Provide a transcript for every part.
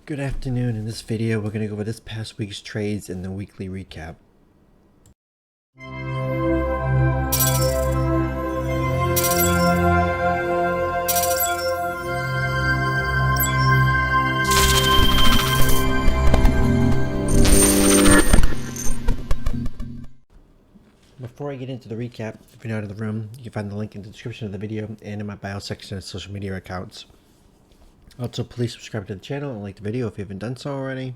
Good afternoon. In this video, we're going to go over this past week's trades and the weekly recap. Before I get into the recap, if you're not in the room, you can find the link in the description of the video and in my bio section of social media accounts. Also, please subscribe to the channel and like the video if you haven't done so already.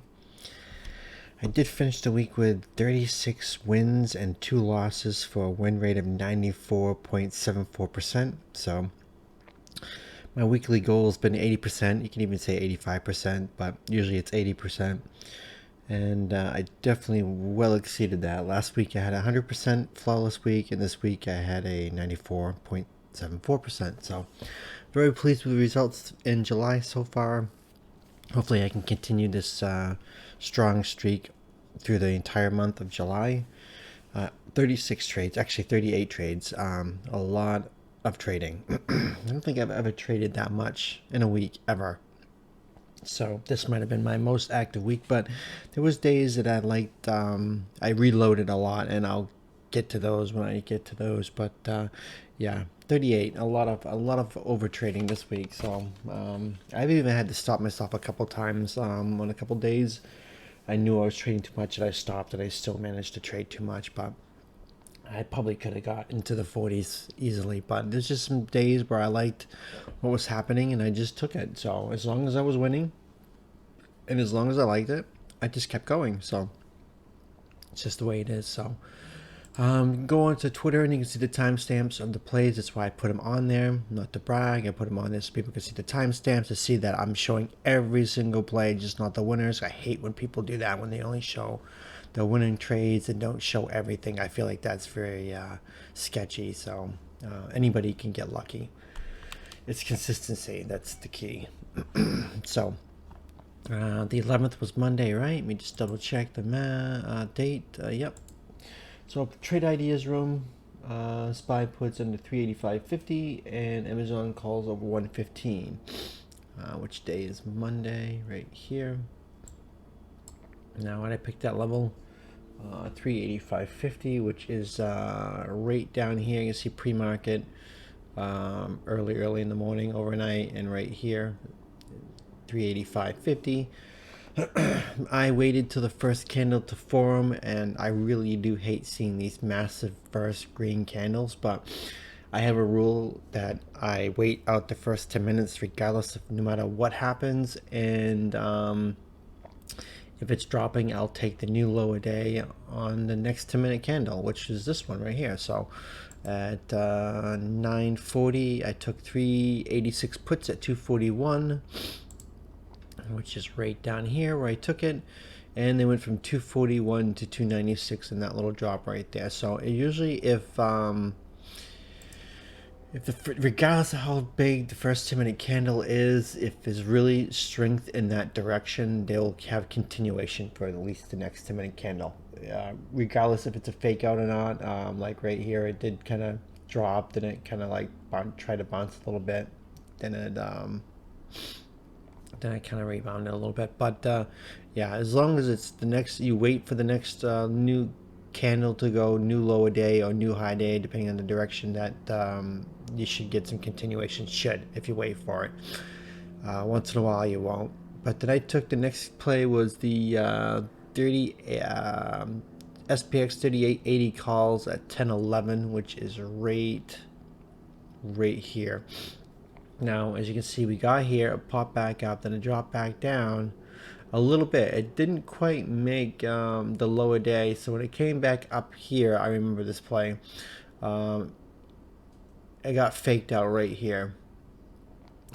I did finish the week with 36 wins and 2 losses for a win rate of 94.74%. So my weekly goal has been 80%. You can even say 85%, but usually it's 80%. And I definitely well exceeded that. Last week I had a 100% flawless week, and this week I had a 94.74%. So very pleased with the results in July so far. Hopefully I can continue this strong streak through the entire month of July. 36 trades, actually 38 trades, a lot of trading. I don't think I've ever traded that much in a week ever. So this might have been my most active week, but there was days that I liked, I reloaded a lot, and I'll get to those when I get to those. But yeah, 38, a lot of over trading this week. So I've even had to stop myself a couple times on a couple days. I knew I was trading too much and I stopped, and I still managed to trade too much, but I probably could have got into the 40s easily. But there's just some days where I liked what was happening and I just took it. So as long as I was winning and as long as I liked it, I just kept going. So it's just the way it is. So go on to Twitter and you can see the timestamps of the plays. That's why I put them on there, not to brag. I put them on there so people can see the timestamps, to see that I'm showing every single play, just not the winners. I hate when people do that, when they only show the winning trades and don't show everything. I feel like that's very sketchy. So anybody can get lucky. It's consistency. That's the key. So the 11th was Monday, right? Let me just double check the date. Yep. So trade ideas room, SPY puts under 385.50 and Amazon calls over 115. Which day is Monday? Right here. Now when I picked that level, 385.50, which is right down here. You can see pre-market, early in the morning, overnight, and right here, 385.50. I waited till the first candle to form, and I really do hate seeing these massive first green candles, but I have a rule that I wait out the first 10 minutes regardless of no matter what happens. And if it's dropping, I'll take the new low a day on the next 10-minute candle, which is this one right here. So at 9:40 I took 386 puts at 241, which is right down here where I took it, and they went from 241 to 296 in that little drop right there. So usually if regardless of how big the first 10-minute candle is, if there's really strength in that direction, they'll have continuation for at least the next 10-minute candle, regardless if it's a fake out or not. Like right here, it did kind of drop, then it kind of like tried to bounce a little bit, then it kind of rebounded a little bit. But yeah, as long as it's the next, you wait for the next new candle to go, new low a day or new high day, depending on the direction, that you should get some continuation, if you wait for it. Once in a while you won't. But then I took the next play was the SPX 3880 calls at 10:11, which is right here. Now, as you can see, we got here, it popped back up, then it dropped back down a little bit. It didn't quite make the lower day. So when it came back up here, I remember this play, it got faked out right here.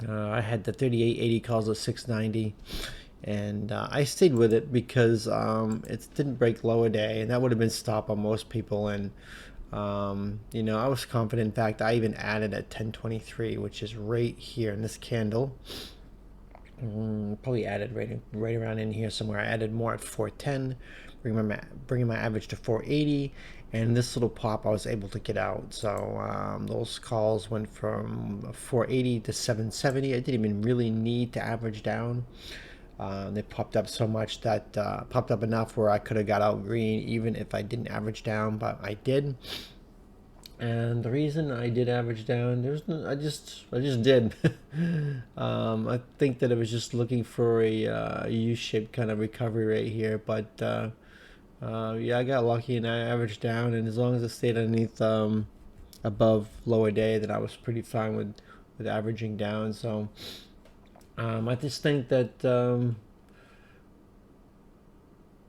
I had the 3880 calls at 690, and I stayed with it because it didn't break lower day, and that would have been stop on most people. And you know, I was confident. In fact, I even added at 1023, which is right here in this candle. Probably added right around in here somewhere. I added more at 410, bringing my average to 480, and this little pop I was able to get out. So those calls went from 480 to 770. I didn't even really need to average down. They popped up so much that popped up enough where I could have got out green even if I didn't average down, but I did. And the reason I did average down, I just did. I think that it was just looking for a U-shaped kind of recovery right here, but yeah, I got lucky and I averaged down, and as long as it stayed underneath above lower day, then I was pretty fine with averaging down. So I just think that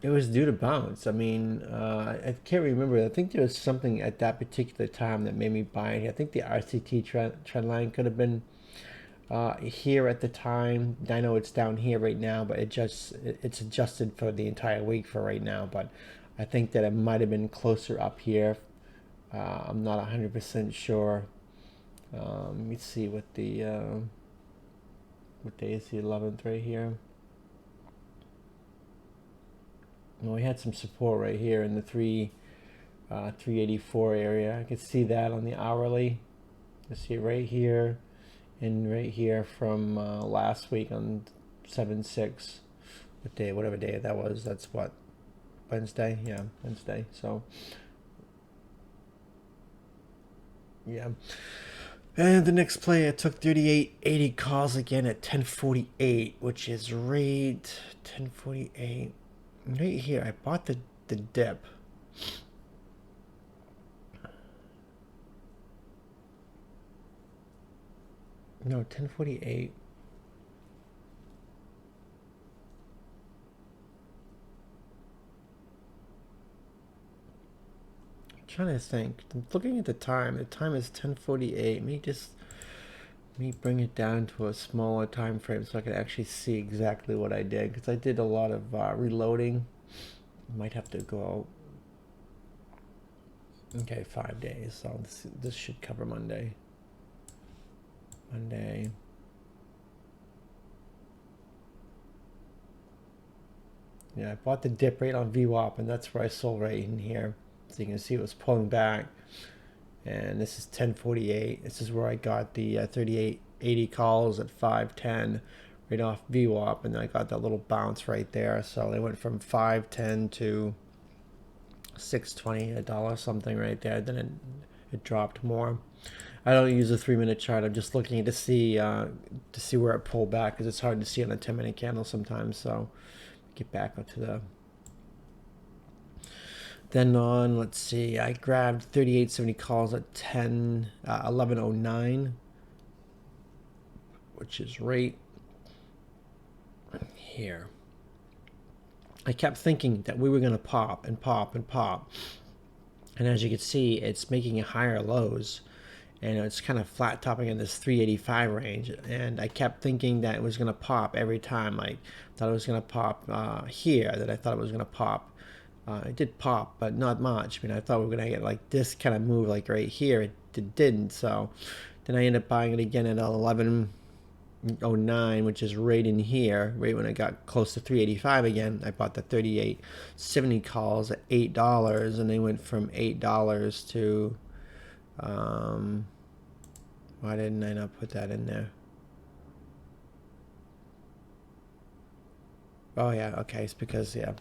it was due to bounce. I mean, I can't remember. I think there was something at that particular time that made me buy it. I think the RCT trend line could have been here at the time. I know it's down here right now, but it's adjusted for the entire week for right now. But I think that it might have been closer up here. I'm not 100% sure. Let me see what day is the 11th right here. Well, we had some support right here in the 384 area. I could see that on the hourly. You see it right here and right here from last week on 7/6. What day? Whatever day that was. That's what, Wednesday. Yeah, Wednesday. So yeah. And the next play, I took 38.80 calls again at 10:48, which is right 10:48. Right here, I bought the dip. No, 10:48. I'm trying to think. I'm looking at the time. The time is 10:48. Me bring it down to a smaller time frame so I can actually see exactly what I did, because I did a lot of reloading. Might have to go out. Okay, 5 days. So this should cover Monday. Yeah, I bought the dip rate on VWAP, and that's where I sold right in here. So you can see it was pulling back. And this is 10:48. This is where I got the 38.80 calls at 5:10 right off VWAP, and I got that little bounce right there. So they went from 5:10 to 6.20, $1 something right there. Then it dropped more. I don't use a 3-minute chart. I'm just looking to see where it pulled back, because it's hard to see on a 10-minute candle sometimes. So get back up to the. Then on, let's see, I grabbed 38.70 calls at 11:09, which is right here. I kept thinking that we were going to pop and pop and pop. And as you can see, it's making higher lows. And it's kind of flat topping in this 385 range. And I kept thinking that it was going to pop every time. I thought it was going to pop here, that I thought it was going to pop. It did pop, but not much. I mean, I thought we were going to get like this kind of move like right here. It didn't. So then I ended up buying it again at 11:09, which is right in here, right when I got close to 385 again. I bought the 38.70 calls at $8, and they went from $8 to why didn't I not put that in there? Oh yeah, okay, it's because, yeah,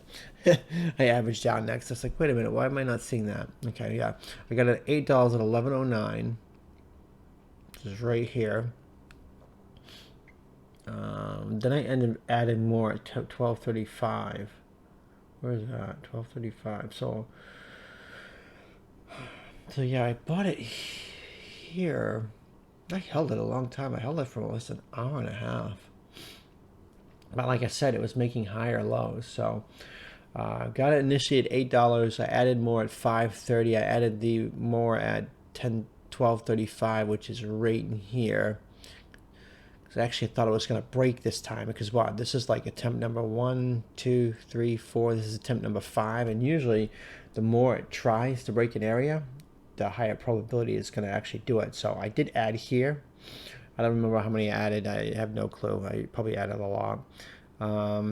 I averaged down next. I was like, wait a minute, why am I not seeing that? Okay, yeah, I got it at $8 at 11:09, which is right here. Then I ended up adding more at 12:35. Where is that? 12:35. So yeah, I bought it here. I held it a long time. I held it for almost an hour and a half. But like I said, it was making higher lows. So got it initially at $8. I added more at 5:30. I added the more at 12:35, which is right in here. Because I actually thought it was going to break this time. Because what? This is like attempt number 1, 2, 3, 4. This is attempt number 5. And usually, the more it tries to break an area, the higher probability it's going to actually do it. So I did add here. I don't remember how many I added. I have no clue. I probably added a lot.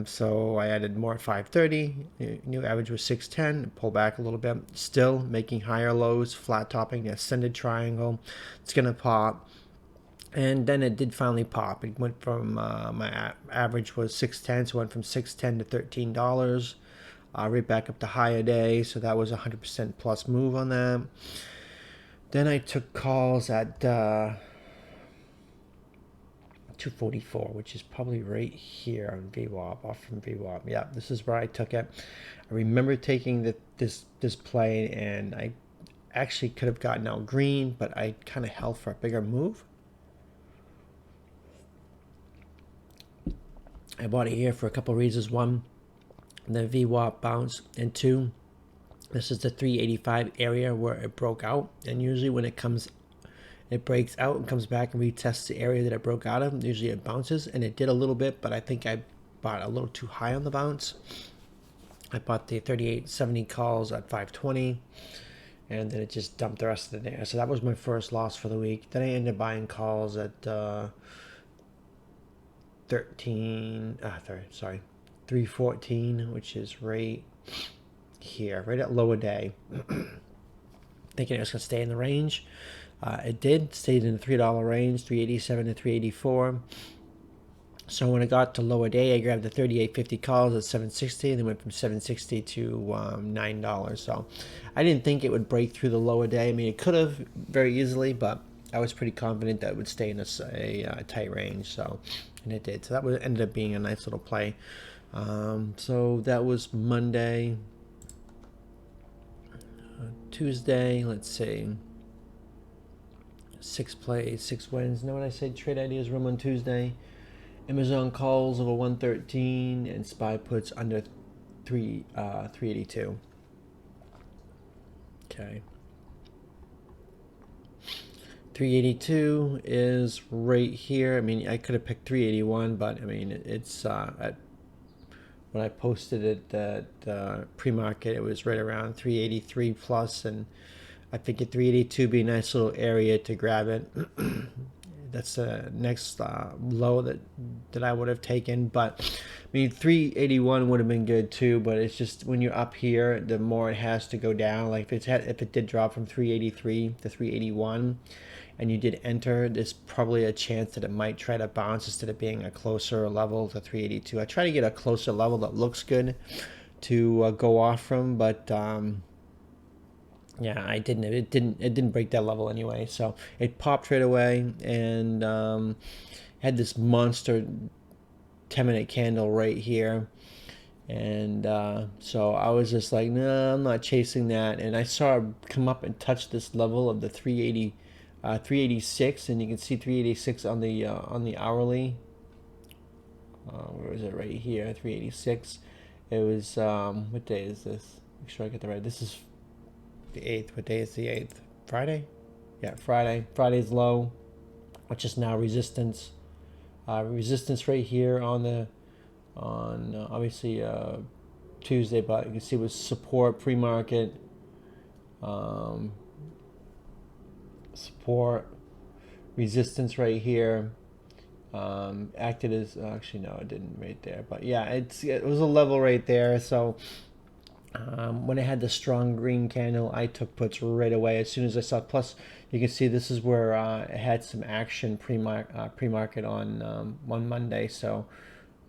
So I added more at 5:30. New average was 610. Pull back a little bit. Still making higher lows, flat topping the ascended triangle. It's going to pop. And then it did finally pop. It went from my average was 610, so it went from 610 to $13, right back up to higher day. So that was 100% plus move on that. Then I took calls at 244, which is probably right here on VWAP, off from VWAP. Yeah, this is where I took it. I remember taking this play, and I actually could have gotten out green, but I kind of held for a bigger move. I bought it here for a couple of reasons. One, the VWAP bounce, and two, this is the 385 area where it broke out, and usually when it breaks out and comes back and retests the area that it broke out of, usually it bounces, and it did a little bit, but I think I bought a little too high on the bounce. I bought the 3870 calls at 520, and then it just dumped the rest of the day. So that was my first loss for the week. Then I ended up buying calls at 314, which is right here, right at lower day. Thinking it was going to stay in the range. It did, stayed in the $3 range, 387 to 384. So when it got to lower day, I grabbed the 3850 calls at 760, and then went from 760 to $9. So I didn't think it would break through the lower day. I mean, it could have very easily, but I was pretty confident that it would stay in a tight range. So, and it did. So that ended up being a nice little play. So that was Monday. Tuesday, let's see. 6 plays, 6 wins. Know what I said? Trade ideas room on Tuesday. Amazon calls over 113 and SPY puts under 382. Okay. 382 is right here. I mean, I could have picked 381, but I mean, it's when I posted it at pre-market, it was right around 383 plus, and I figured 382 would be a nice little area to grab it. That's the next low that I would have taken. But I mean, 381 would have been good too. But it's just when you're up here, the more it has to go down. Like if it did drop from 383 to 381, and you did enter, there's probably a chance that it might try to bounce instead of being a closer level to 382. I try to get a closer level that looks good to go off from, but yeah, I didn't. It didn't break that level anyway. So it popped right away and had this monster 10-minute candle right here. And so I was just like, no, I'm not chasing that. And I saw it come up and touch this level of the 386, and you can see 386 on the hourly. Where is it? Right here, 386. It was what day is this? Make sure I get the right. This is the 8th. What day is the 8th? Friday? Yeah, Friday. Friday's low, which is now resistance. Resistance right here on obviously Tuesday, but you can see it was support pre-market. Support, resistance right here. Acted as actually no, it didn't right there, but yeah, it was a level right there. So when it had the strong green candle, I took puts right away as soon as I saw. Plus, you can see this is where it had some action pre-market on Monday. So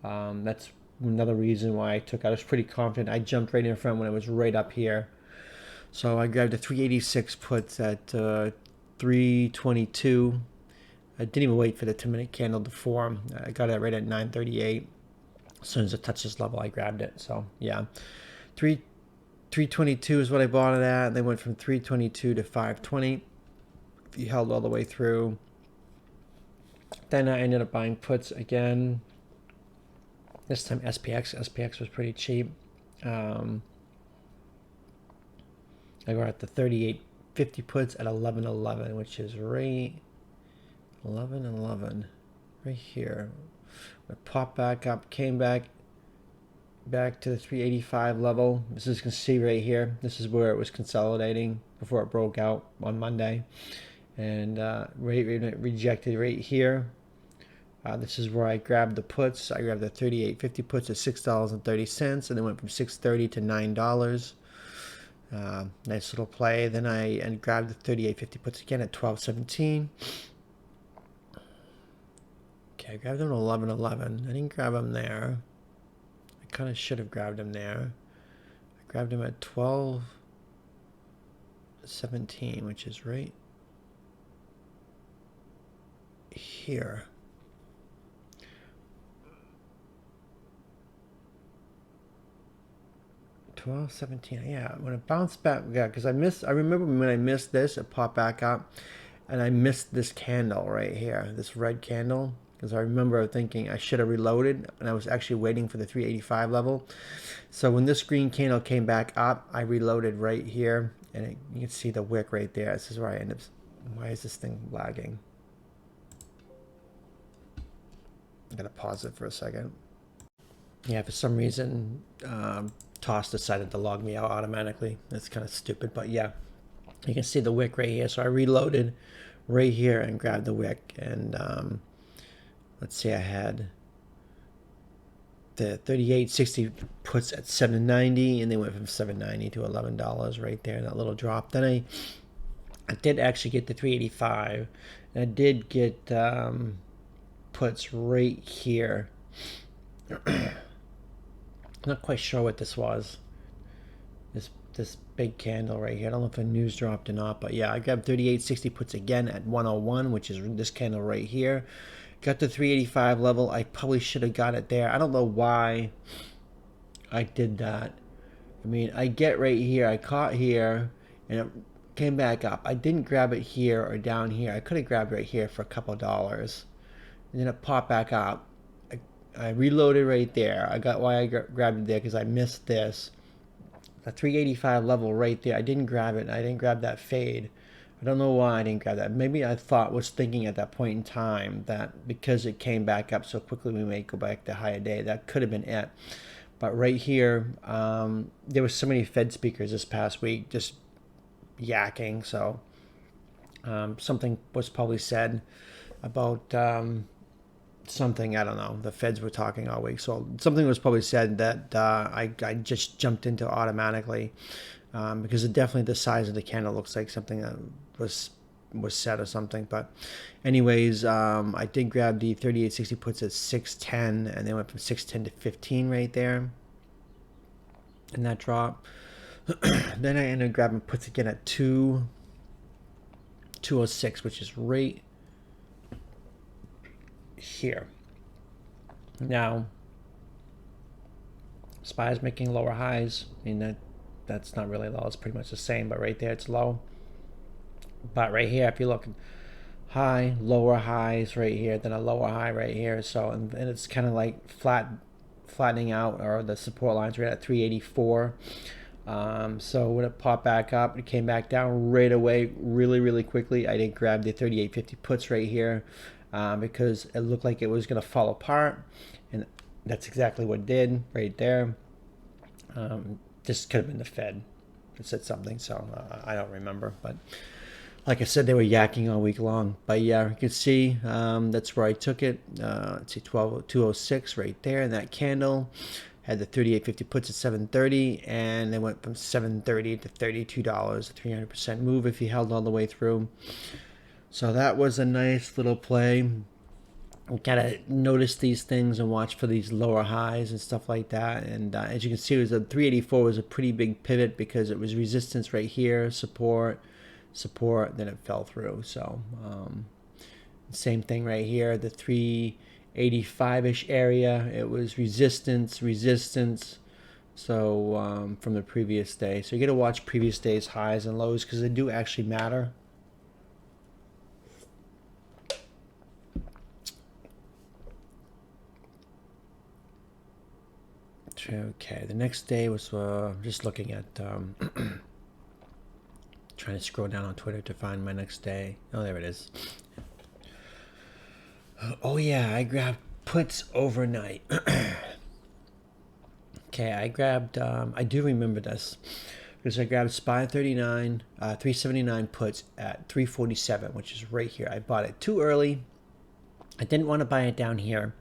that's another reason why I took. I was pretty confident. I jumped right in front when it was right up here. So I grabbed the 386 puts at 322. I didn't even wait for the 10-minute candle to form. I got it right at 938. As soon as it touched this level, I grabbed it. So yeah, 322 is what I bought it at. They went from 322 to 520. You held all the way through. Then I ended up buying puts again. This time SPX. SPX was pretty cheap. I got the 3850 puts at 1111, which is right 1111 right here. I popped back up, came back to the 385 level. This is, you can see right here, this is where it was consolidating before it broke out on Monday, and rejected right here. This is where I grabbed the puts. I grabbed the 3850 puts at $6.30, and then went from $6.30 to $9. Nice little play. Then I grabbed the 3850 puts again at $12.17. Okay, I grabbed him at 11.11. I didn't grab him there. I kind of should have grabbed him there. I grabbed him at 12.17, which is right here. 12.17. Yeah, when it bounced back, yeah, because I remember when I missed this, it popped back up, and I missed this candle right here, this red candle, because I remember thinking I should have reloaded, and I was actually waiting for the 385 level. So when this green candle came back up, I reloaded right here, and you can see the wick right there. This is where I end up. Why is this thing lagging? I'm gonna pause it for a second. Yeah, for some reason, Toss decided to log me out automatically. That's kind of stupid, but yeah, you can see the wick right here. So I reloaded right here and grabbed the wick, and let's see, I had the 38.60 puts at 7.90, and they went from 7.90 to $11 right there, that little drop. Then I did actually get the 385, and I did get puts right here. Not quite sure what this was. This big candle right here. I don't know if the news dropped or not, but yeah, I grabbed 38.60 puts again at 101, which is this candle right here. Got the 385 level. I probably should have got it there. I don't know why I did that. I mean, I get right here. I caught here, and it came back up. I didn't grab it here or down here. I could have grabbed right here for a couple dollars, and then it popped back up. I reloaded right there. I got why I grabbed it there, because I missed this. The 385 level right there. I didn't grab it. I didn't grab that fade. I don't know why I didn't grab that. Maybe I was thinking at that point in time that because it came back up so quickly, we may go back to higher day. That could have been it. But right here, there was so many Fed speakers this past week just yakking. So something was probably said about something, I don't know, the Feds were talking all week, so something was probably said that I just jumped into automatically, because definitely the size of the candle looks like something that was said or something. But anyways, I did grab the 38.60 puts at 610, and they went from 610 to 15 right there in that drop. Then I ended up grabbing puts again at 206, which is right here. Now, SPY's making lower highs. I mean, that's not really low. It's pretty much the same, but right there it's low. But right here, if you look, high, lower highs right here, then a lower high right here. So, and it's kind of like flattening out, or the support lines right at 384. So when it popped back up, it came back down right away, really quickly. I did grab the 38.50 puts right here, because it looked like it was going to fall apart, and that's exactly what it did right there. This could have been the Fed that said something, so I don't remember, but like I said, they were yakking all week long. But yeah, you can see that's where I took it. Let's see, 206 right there, and that candle had the 38.50 puts at 7.30, and they went from 7.30 to $32, a 300% move if you held all the way through. So that was a nice little play. You gotta notice these things and watch for these lower highs and stuff like that. And as you can see, it was a 384 was a pretty big pivot, because it was resistance right here, support, then it fell through. So same thing right here, the 385-ish area, it was resistance. So from the previous day. So you got to watch previous day's highs and lows, because they do actually matter. Okay, the next day was just looking at trying to scroll down on Twitter to find my next day. Oh, there it is. Oh yeah, I grabbed puts overnight. Okay, I grabbed, I do remember this, because I grabbed SPY 39, 379 puts at 347, which is right here. I bought it too early. I didn't want to buy it down here.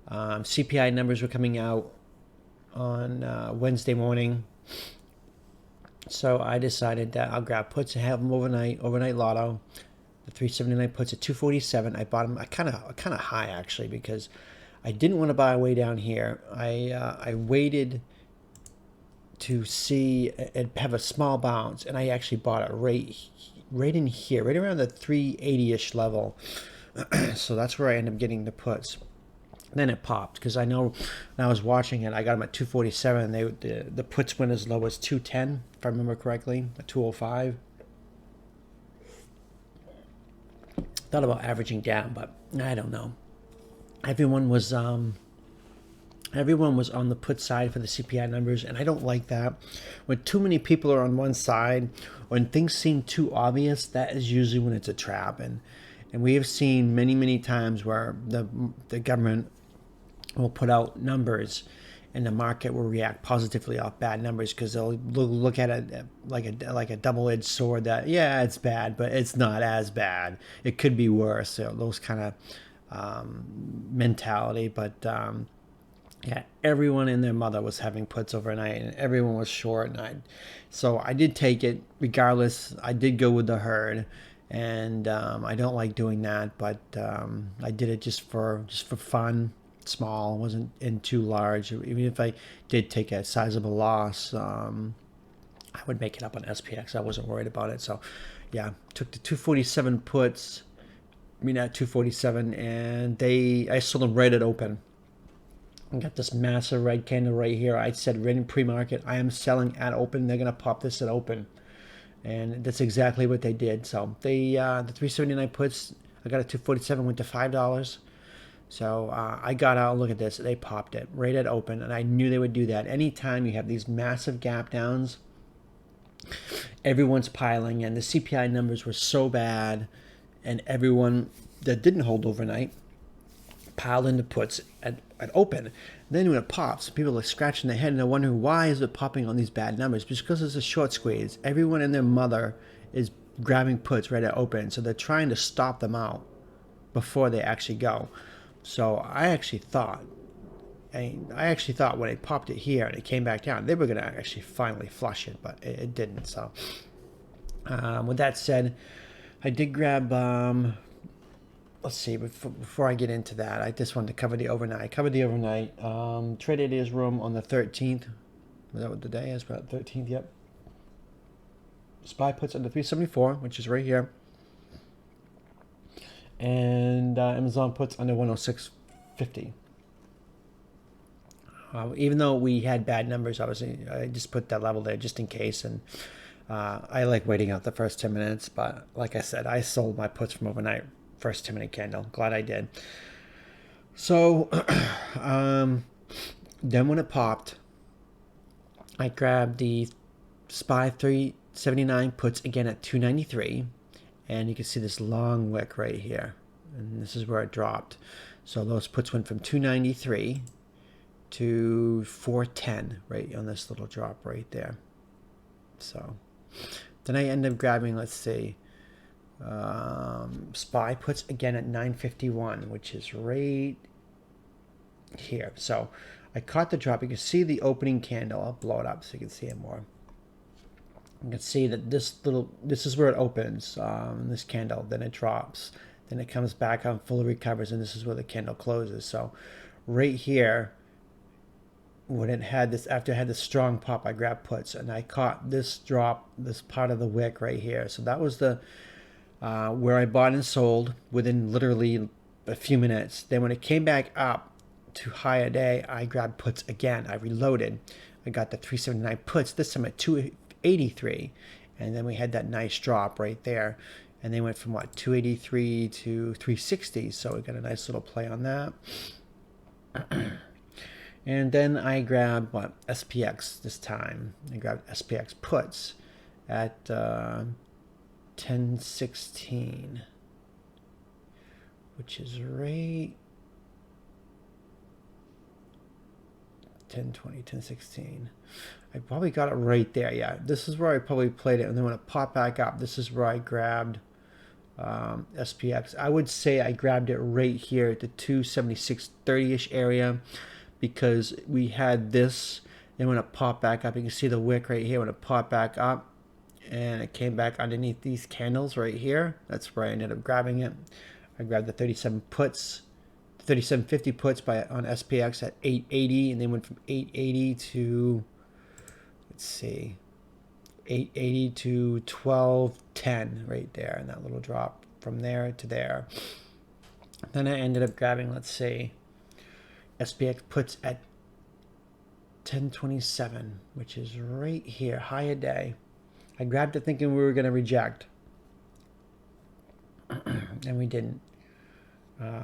CPI numbers were coming out on Wednesday morning, so I decided that I'll grab puts and have them overnight lotto. The 379 puts at 247. I bought them kind of high actually because I didn't want to buy way down here. I waited to see it have a small bounce, and I actually bought it right in here, right around the 380-ish level. So that's where I end up getting the puts. Then it popped because I know when I was watching it, I got them at 247. The puts went as low as 210, if I remember correctly, at 205. Thought about averaging down, but I don't know. Everyone was on the put side for the CPI numbers, and I don't like that. When too many people are on one side, when things seem too obvious, that is usually when it's a trap. And we have seen many times where the government will put out numbers and the market will react positively off bad numbers because they'll look at it like a double-edged sword that, yeah, it's bad, but it's not as bad. It could be worse. So those kind of mentality. But yeah, everyone and their mother was having puts overnight, and everyone was short. So I did take it regardless. I did go with the herd, and I don't like doing that, but I did it just for fun. Small, wasn't in too large. Even if I did take a sizable loss, I would make it up on SPX. I wasn't worried about it. So yeah, took the 247 puts, at 247, and I sold them right at open. I got this massive red candle right here. I said right in pre-market, I am selling at open. They're gonna pop this at open, and that's exactly what they did. So the 379 puts, I got at 247, went to $5. So I got out, look at this, they popped it right at open, and I knew they would do that. Anytime you have these massive gap downs, everyone's piling in. The CPI numbers were so bad, and everyone that didn't hold overnight piled into puts at open. Then when it pops, people are scratching their head and they're wondering, why is it popping on these bad numbers? Because it's a short squeeze. Everyone and their mother is grabbing puts right at open, so they're trying to stop them out before they actually go. So I actually thought when it popped it here and it came back down, they were going to actually finally flush it, but it didn't. So with that said, I did grab, let's see, before I get into that, I just wanted to cover the overnight. I covered the overnight. Trade ideas room on the 13th. Was that what the day is? About 13th, yep. SPY puts under 374, which is right here. And Amazon puts under 106.50. Even though we had bad numbers, I just put that level there just in case. And I like waiting out the first 10 minutes. But like I said, I sold my puts from overnight, first 10-minute candle. Glad I did. So then when it popped, I grabbed the SPY 379 puts again at 293. And you can see this long wick right here. And this is where it dropped. So those puts went from 293 to 410 right on this little drop right there. So then I end up grabbing, let's see, SPY puts again at 951, which is right here. So I caught the drop. You can see the opening candle. I'll blow it up so you can see it more. You can see that this is where it opens, this candle, then it drops, then it comes back on, fully recovers, and this is where the candle closes. So right here, when it had this, after it had this strong pop, I grabbed puts, and I caught this drop, this part of the wick right here. So that was the where I bought and sold within literally a few minutes. Then when it came back up to higher day, I grabbed puts again. I reloaded. I got the 379 puts, this time at 283, and then we had that nice drop right there, and they went from what, 283 to 360. So we got a nice little play on that. And then I grabbed what, SPX this time. I grabbed SPX puts at 1016, which is right 1020, 1016. I probably got it right there. Yeah, this is where I probably played it. And then when it popped back up, this is where I grabbed SPX. I would say I grabbed it right here at the 276.30-ish area, because we had this. Then when it popped back up, you can see the wick right here. When it popped back up, and it came back underneath these candles right here. That's where I ended up grabbing it. I grabbed the 3750 puts on SPX at 880, and then went from 880 to, let's see, 880 to 1210 right there, and that little drop from there to there. Then I ended up grabbing, let's see, SPX puts at 1027, which is right here, high a day. I grabbed it thinking we were going to reject, and we didn't.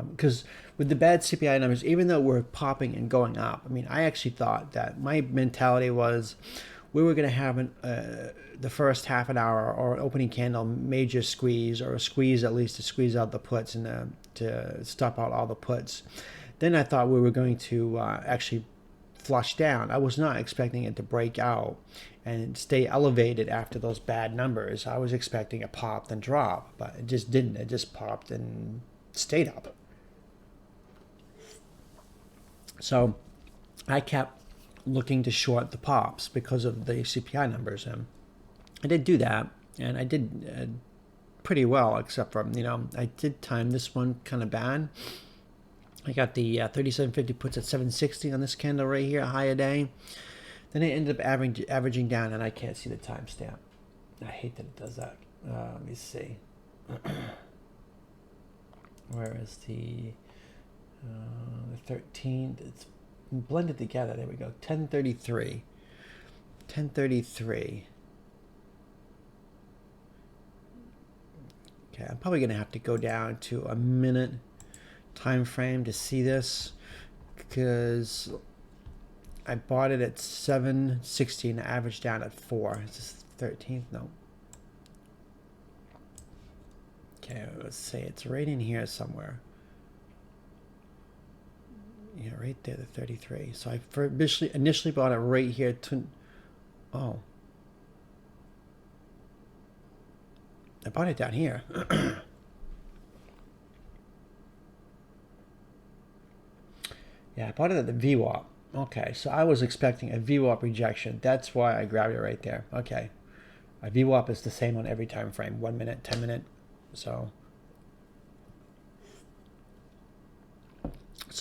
Because with the bad CPI numbers, even though we're popping and going up, I mean, I actually thought that my mentality was we were going to have the first half an hour or an opening candle major squeeze, or a squeeze at least to squeeze out the puts and to stop out all the puts. Then I thought we were going to actually flush down. I was not expecting it to break out and stay elevated after those bad numbers. I was expecting a pop then drop, but it just didn't. It just popped and stayed up. So I kept looking to short the pops because of the CPI numbers, and I did do that, and I did pretty well, except for, I did time this one kind of bad. I got the 3750 puts at 760 on this candle right here, high a day. Then it ended up averaging down, and I can't see the timestamp. I hate that it does that. Let me see. Where is the 13th? It's blended together. There we go. 1033. 1033. Okay, I'm probably going to have to go down to a minute time frame to see this, because I bought it at 760 and averaged down at 4. Is this the 13th? No. Okay, let's say it's right in here somewhere. Yeah, right there, the 33. So I initially bought it right here to, oh. I bought it down here. Yeah, I bought it at the VWAP. Okay, so I was expecting a VWAP rejection. That's why I grabbed it right there. Okay. A VWAP is the same on every time frame. 1 minute, 10 minute. So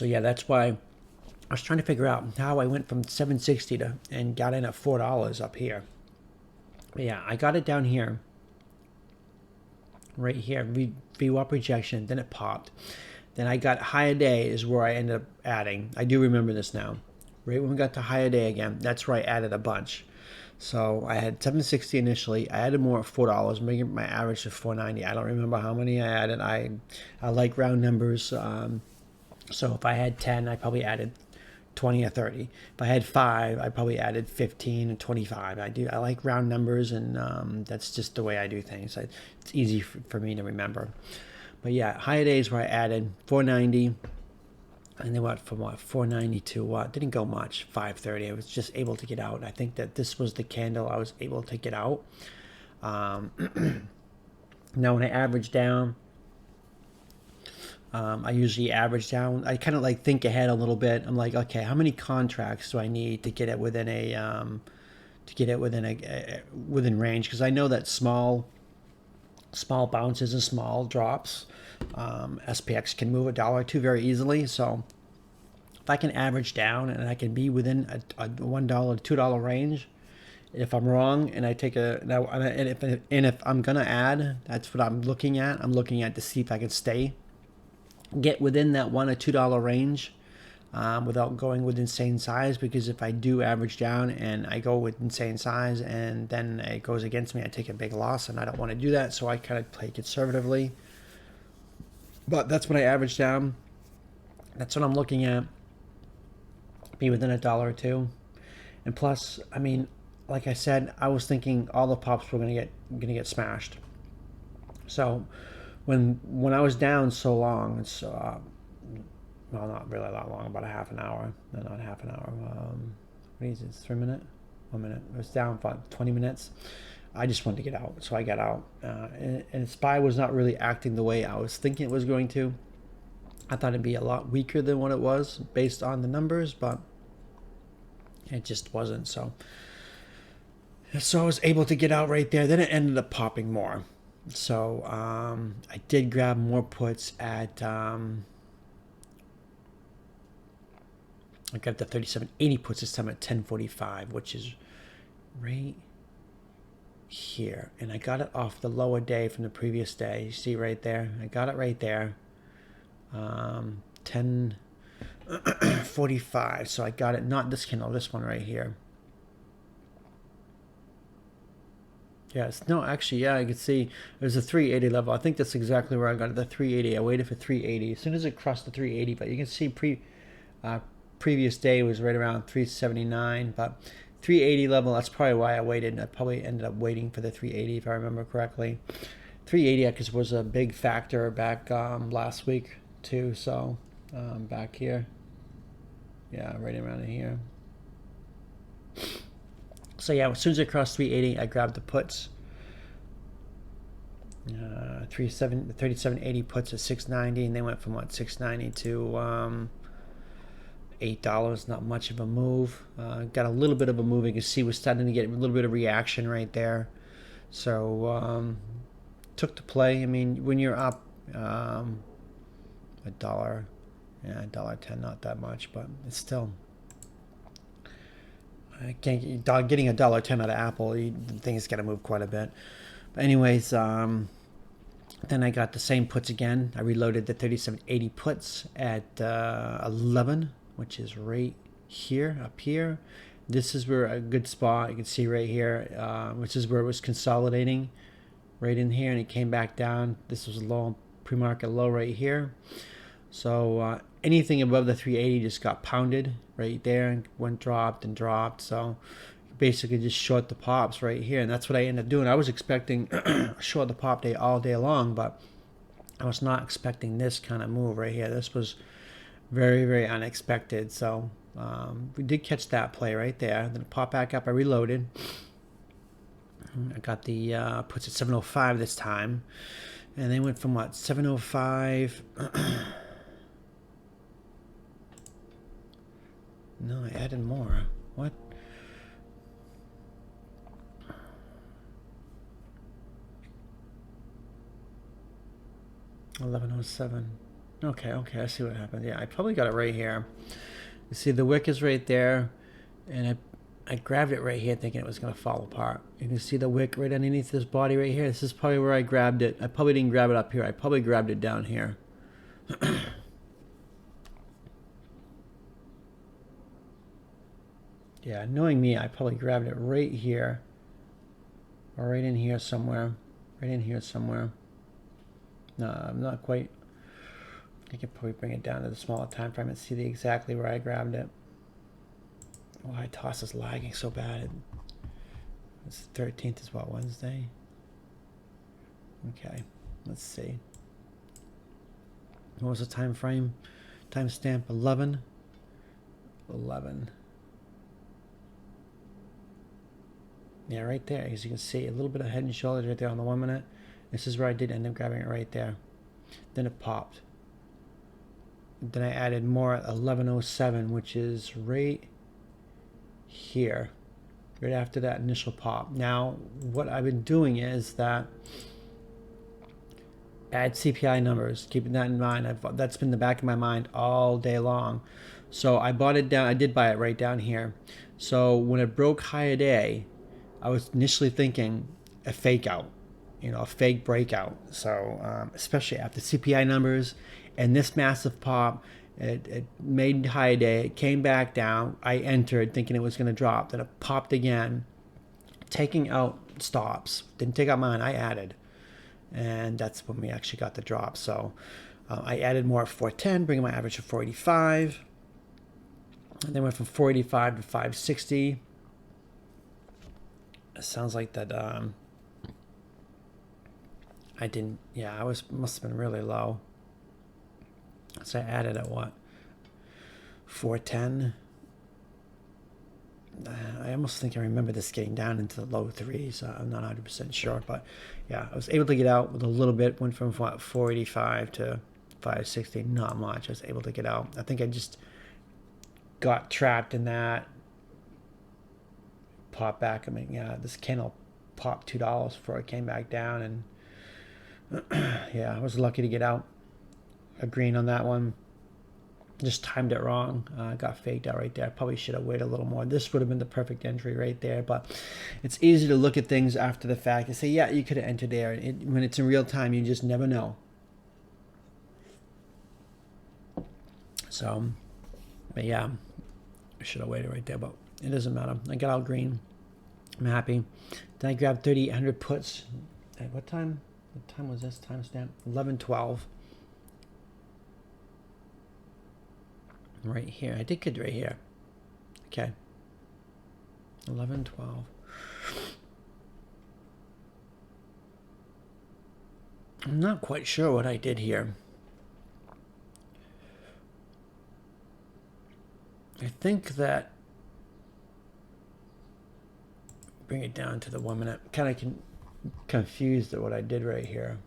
yeah, that's why I was trying to figure out how I went from 760 to and got in at $4 up here. But yeah, I got it down here. Right here, VWAP rejection, then it popped. Then I got higher day is where I ended up adding. I do remember this now. Right when we got to higher day again, that's where I added a bunch. So I had 760 initially. I added more at $4, making my average to 490. I don't remember how many I added. I like round numbers. So if I had 10, I probably added 20 or 30. If I had 5, I probably added 15 and 25. I like round numbers, and that's just the way I do things. It's easy for me to remember. But yeah, higher days where I added 490, and then from 490 to what? Didn't go much, 530. I was just able to get out. I think that this was the candle I was able to get out. Now when I average down, I usually average down. I kind of like think ahead a little bit. I'm like, okay, how many contracts do I need to get it within within range? Because I know that small bounces and small drops, SPX can move $1 or $2 very easily. So if I can average down and I can be within a $1 $2 range, if I'm wrong and I take if I'm gonna add, that's what I'm looking at. I'm looking at to see if I can get within that $1 or $2 range without going with insane size, because if I do average down and I go with insane size and then it goes against me, I take a big loss, and I don't want to do that, so I kind of play conservatively. But that's when I average down. That's what I'm looking at. Be within $1 or $2. And plus, I mean, like I said, I was thinking all the pops were gonna get smashed. So when I was down so long, it's well, not really that long, about a half an hour. No, not half an hour. What is it? 3 minutes? 1 minute. It was down for 20 minutes. I just wanted to get out, so I got out. And SPY was not really acting the way I was thinking it was going to. I thought it'd be a lot weaker than what it was based on the numbers, but it just wasn't. So So I was able to get out right there. Then it ended up popping more. So I did grab more puts at I got the 3780 puts this time at 1045, which is right here. And I got it off the lower day from the previous day. You see right there? I got it right there. 1045. So I got it, not this candle, this one right here. Yes, no, actually, yeah, I could see there's a 380 level. I think that's exactly where I got it, the 380. I waited for 380. As soon as it crossed the 380, but you can see previous day was right around 379, but 380 level, that's probably why I waited. I probably ended up waiting for the 380 if I remember correctly. 380 because was a big factor back last week too, so back here. Yeah, right around here. So yeah, as soon as I crossed 380, I grabbed the puts. 3780 puts at 690, and they went from what, 690 to $8. Not much of a move. Got a little bit of a move. You can see we're starting to get a little bit of reaction right there. So took the play. I mean, when you're up $1, yeah, $1.10, not that much, but it's still. I can't getting $1.10 out of Apple. The thing is gonna move quite a bit. But anyways, then I got the same puts again. I reloaded the 3780 puts at 11, which is right here, up here. This is where a good spot. You can see right here, which is where it was consolidating, right in here, and it came back down. This was a low, pre-market low right here. So anything above the 380 just got pounded right there and went dropped and dropped. So basically just short the pops right here, and that's what I ended up doing. I was expecting short the pop day all day long, but I was not expecting this kind of move right here. This was very, very unexpected. So we did catch that play right there. Then it popped back up. I reloaded. I got the puts at 705 this time, and they went from what, 705. No, I added more. What? $11.07. Okay, I see what happened. Yeah, I probably got it right here. You see the wick is right there, and I grabbed it right here thinking it was going to fall apart. You can see the wick right underneath this body right here. This is probably where I grabbed it. I probably didn't grab it up here. I probably grabbed it down here. Yeah, knowing me, I probably grabbed it right here. Or right in here somewhere. Right in here somewhere. No, I'm not quite. I can probably bring it down to the smaller time frame and see exactly where I grabbed it. Why toss is lagging so bad? It's the 13th is what, Wednesday? Okay, let's see. What was the time frame? Timestamp 11. Yeah, right there. As you can see, a little bit of head and shoulders right there on the 1 minute. This is where I did end up grabbing it right there. Then it popped. Then I added more at 1107, which is right here, right after that initial pop. Now, what I've been doing is that add CPI numbers, keeping that in mind. That's been in the back of my mind all day long. So I bought it down. I did buy it right down here. So when it broke high day, I was initially thinking a fake out, a fake breakout. So especially after CPI numbers and this massive pop, it made high day. It came back down. I entered thinking it was going to drop. Then it popped again, taking out stops. Didn't take out mine. I added. And that's when we actually got the drop. So I added more at 410, bringing my average to 485. And then went from 485 to 560. It sounds like that. I didn't. Yeah, must have been really low. So I added at what? 410. I almost think I remember this getting down into the low threes. I'm not 100% sure, but yeah, I was able to get out with a little bit. Went from what, 485 to 560. Not much. I was able to get out. I think I just got trapped in that pop back. I mean, yeah, this candle popped $2 before it came back down, and yeah, I was lucky to get out a green on that one. Just timed it wrong. Got faked out right there. I probably should have waited a little more. This would have been the perfect entry right there, but it's easy to look at things after the fact and say, yeah, you could have entered there. When it's in real time, you just never know. So, but yeah, I should have waited right there, but it doesn't matter. I got out green. I'm happy. Then I grabbed 3,800 puts. At what time? What time was this timestamp? 11:12. Right here. I did good right here. Okay. 11:12. I'm not quite sure what I did here. I think that bring it down to the 1 minute. Kind of confused at what I did right here.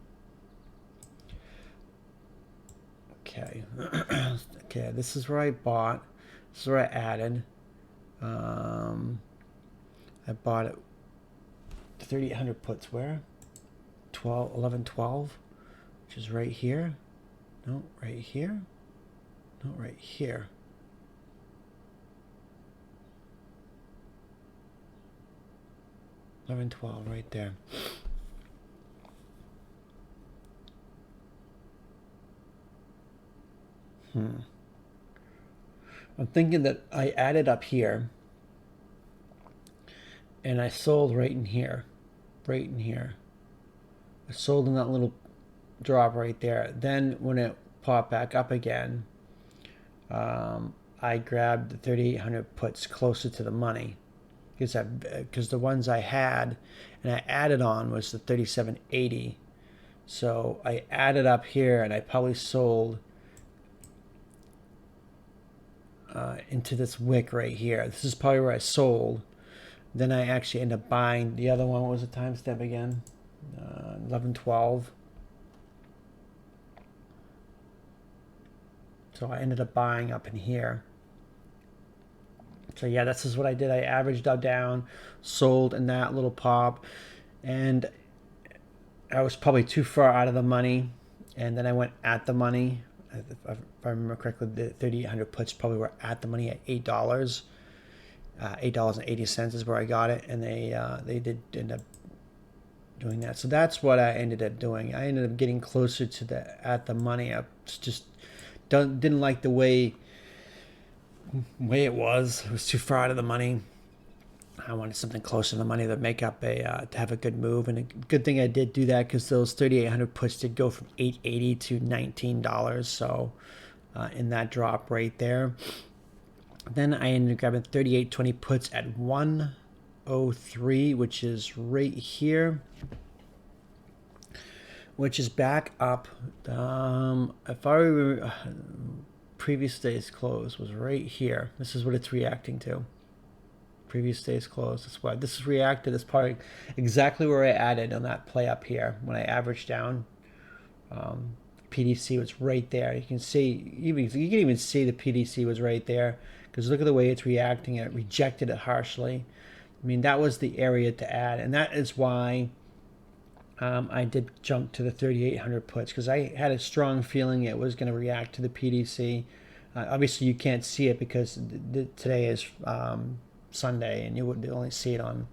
Okay. Okay, this is where I bought. This is where I added. I bought it 3,800 puts where? 11:12, which is right here. No, right here. No, right here. $11.12 right there. I'm thinking that I added up here and I sold right in here. Right in here. I sold in that little drop right there. Then when it popped back up again, I grabbed the 3,800 puts closer to the money because the ones I had and I added on was the 37.80. So I added up here and I probably sold into this wick right here. This is probably where I sold. Then I actually ended up buying the other one. What was the timestamp again? 11:12. So I ended up buying up in here. So yeah, this is what I did. I averaged up down, sold in that little pop, and I was probably too far out of the money, and then I went at the money. If I remember correctly, the 3,800 puts probably were at the money at $8. $8.80 is where I got it, and they did end up doing that. So that's what I ended up doing. I ended up getting closer to the at the money. I just didn't like the way it was. It was too far out of the money. I wanted something closer to the money to make up to have a good move, and a good thing I did do that because those 3,800 puts did go from $8.80 to $19. So in that drop right there, then I ended up grabbing 38.20 puts at 103, which is right here, which is back up. If I remember, previous day's close was right here. This is what it's reacting to. Previous day's close. That's why this is reacted. It's probably exactly where I added on that play up here when I averaged down. PDC was right there. You can see, you can even see the PDC was right there because look at the way it's reacting. It rejected it harshly. I mean, that was the area to add, and that is why I did jump to the 3,800 puts because I had a strong feeling it was going to react to the PDC. Obviously, you can't see it because today is Sunday, and you would only see it on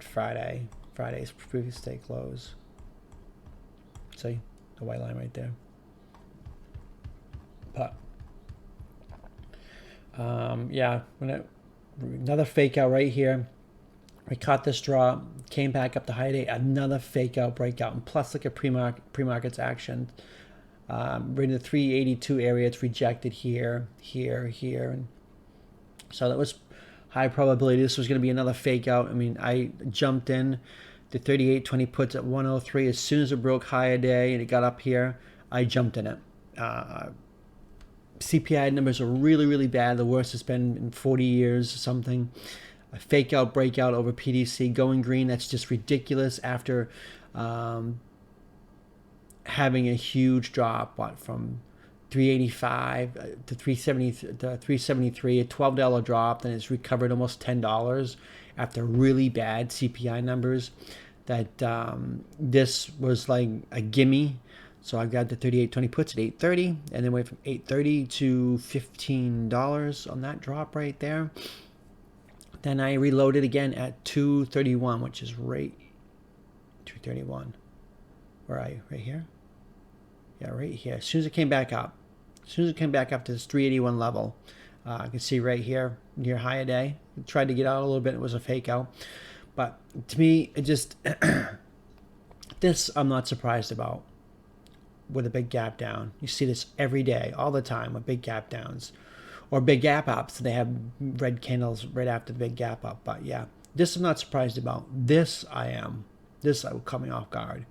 Friday. Friday's previous day close. See the white line right there. But yeah, another fake out right here. We caught this drop, came back up to high day, another fake out breakout, and plus like a pre-markets action. Right in the 382 area, it's rejected here, and so that was high probability this was going to be another fake out. I mean, I jumped in the 38.20 puts at 103 as soon as it broke high a day and it got up here. I jumped in it. CPI numbers are really, really bad. The worst it's been in 40 years or something. A fake out breakout over PDC going green. That's just ridiculous after having a huge drop from 385 to 370 to 373, a $12 drop. Then it's recovered almost $10 after really bad CPI numbers. That this was like a gimme. So I got the 38.20 puts at 8.30, and then went from 8.30 to $15 on that drop right there. Then I reloaded again at 2.31, which is right 2.31. Where are you? Right here? Yeah, right here. As soon as it came back up, to this 381 level, I can see right here near high a day. Tried to get out a little bit. It was a fake out. But to me, it just this I'm not surprised about with a big gap down. You see this every day, all the time with big gap downs or big gap ups. They have red candles right after the big gap up. But yeah, this I'm not surprised about. This I am. This I was coming off guard.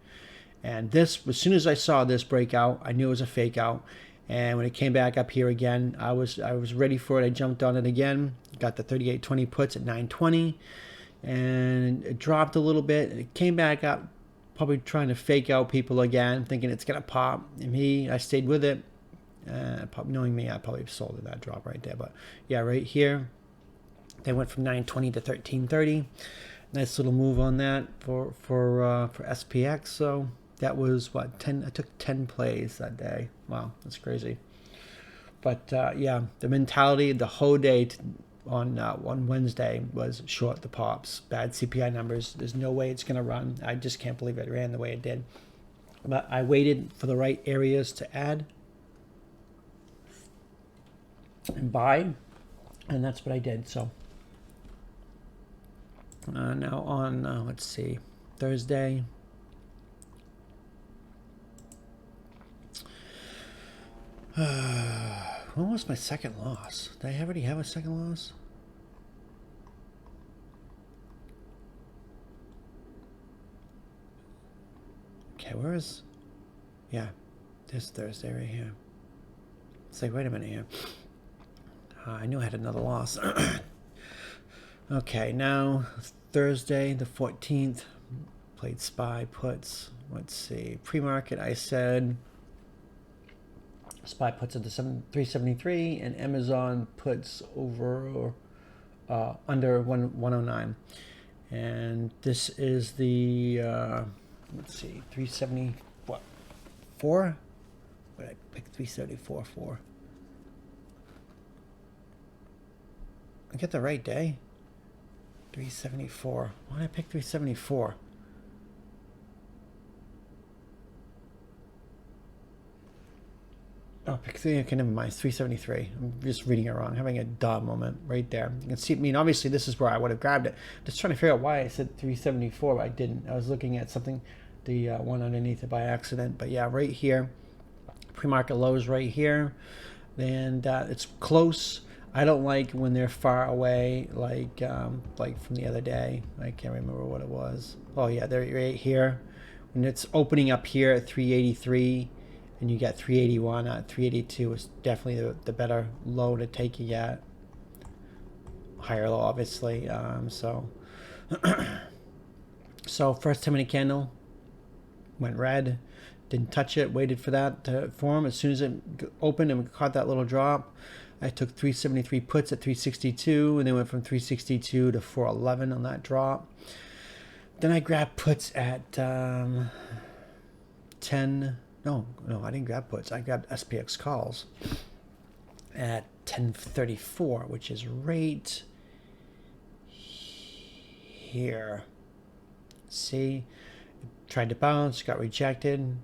And this, as soon as I saw this breakout, I knew it was a fake out. And when it came back up here again, I was ready for it. I jumped on it again. Got the 38.20 puts at 9.20. And it dropped a little bit. And it came back up, probably trying to fake out people again, thinking it's going to pop. And I stayed with it. Knowing me, I probably sold it that drop right there. But yeah, right here, they went from 9.20 to 13.30. Nice little move on that for SPX. So that was what 10. I took 10 plays that day. Wow, that's crazy. But yeah, the mentality the whole day on Wednesday was short the pops. Bad CPI numbers. There's no way it's gonna run. I just can't believe it ran the way it did. But I waited for the right areas to add and buy, and that's what I did. So now on let's see, Thursday. When was my second loss? Did I already have a second loss? Okay, where is... Yeah, this Thursday right here. It's like, wait a minute here. I knew I had another loss. Okay, now Thursday the 14th. Played SPY puts. Let's see. Pre-market, I said... SPY puts into 373, and Amazon puts over under 109. And this is the let's see, 370 what? 4? What did I pick 374 for? I get the right day. 374. Why did I pick 374? Oh, okay, never mind. 373. I'm just reading it wrong. I'm having a duh moment right there. You can see, I mean, obviously this is where I would have grabbed it. Just trying to figure out why I said 374, but I didn't. I was looking at something, the one underneath it by accident. But yeah, right here. Pre-market lows right here. And it's close. I don't like when they're far away, like from the other day. I can't remember what it was. Oh yeah, they're right here. When it's opening up here at 383. And you get 381 at 382 is definitely the better low to take you at. Higher low, obviously. So first 10-minute candle went red. Didn't touch it. Waited for that to form. As soon as it opened and caught that little drop, I took 373 puts at 362, and then went from 362 to 411 on that drop. Then I grabbed puts at 10. No, I didn't grab puts. I grabbed SPX calls at 1034, which is right here. See, tried to bounce, got rejected,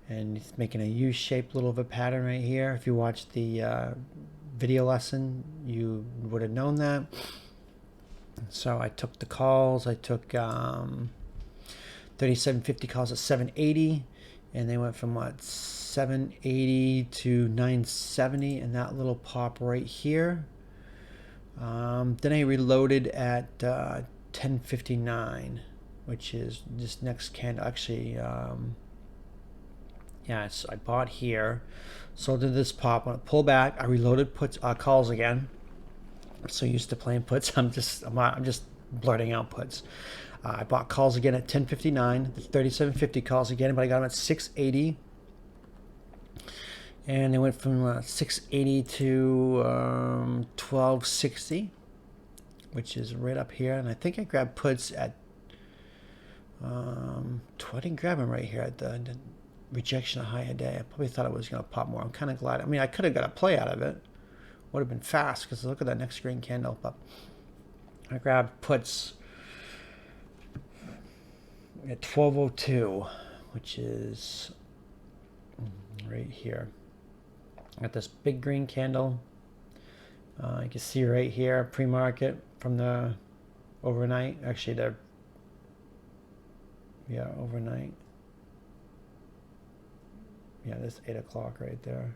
and it's making a U-shaped little of a pattern right here. If you watched the video lesson, you would have known that. So I took the calls. I took 3750 calls at 780. And they went from what, 780 to 970 in that little pop right here. Then I reloaded at 1059, which is this next candle. Actually, yeah, I bought here. So did this pop. When it pulled back, I reloaded puts calls again. I'm so used to playing puts. I'm just blurting out puts. I bought calls again at 1059, 3750 calls again, but I got them at 680. And they went from 680 to 1260, which is right up here. And I think I grabbed puts at I didn't grab them right here at the rejection of high a day. I probably thought it was going to pop more. I'm kind of glad. I mean, I could have got a play out of it. Would have been fast because look at that next green candle. But I grabbed puts at 1202, which is right here. Got this big green candle. You can see right here, pre-market from the overnight. Actually, they're overnight. Yeah, this 8 o'clock right there.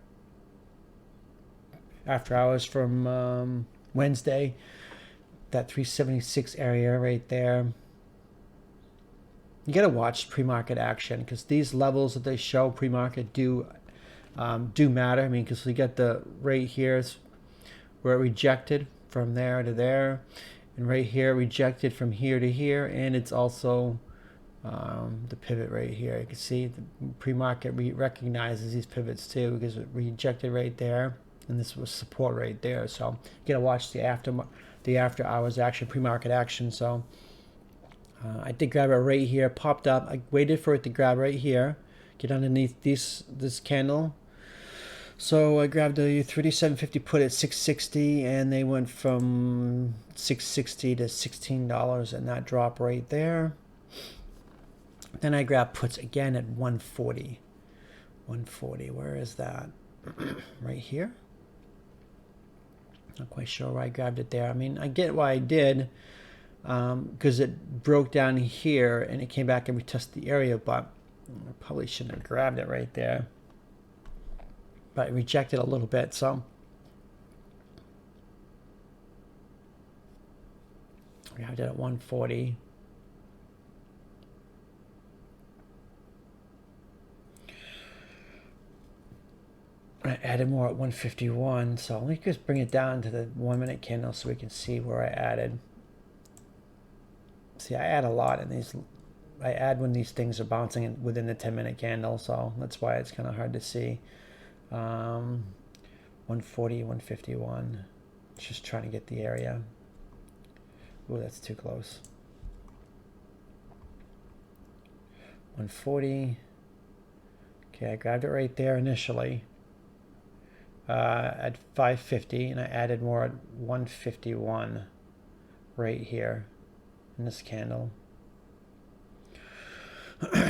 After hours from Wednesday, that 376 area right there. You got to watch pre-market action because these levels that they show pre-market do matter. I mean, because we got the right here where it rejected from there to there, and right here rejected from here to here, and it's also the pivot right here. You can see the pre-market recognizes these pivots too because it rejected right there, and this was support right there. So you gotta watch the after hours action, pre-market action. So I did grab it right here, popped up. I waited for it to grab right here, get underneath this candle. So I grabbed a 37.50 put at 660, and they went from 660 to $16, and that drop right there. Then I grabbed puts again at 140. 140, where is that? Right here? Not quite sure why I grabbed it there. I mean, I get why I did, because it broke down here and it came back and retested the area, but I probably shouldn't have grabbed it right there. But it rejected a little bit, so I grabbed it at 140. I added more at 151, so let me just bring it down to the 1 minute candle so we can see where I added. See, I add a lot in these. I add when these things are bouncing within the 10-minute candle, so that's why it's kind of hard to see. 140, 151. Just trying to get the area. Oh, that's too close. 140. Okay, I grabbed it right there initially. At 550, and I added more at 151 right here in this candle.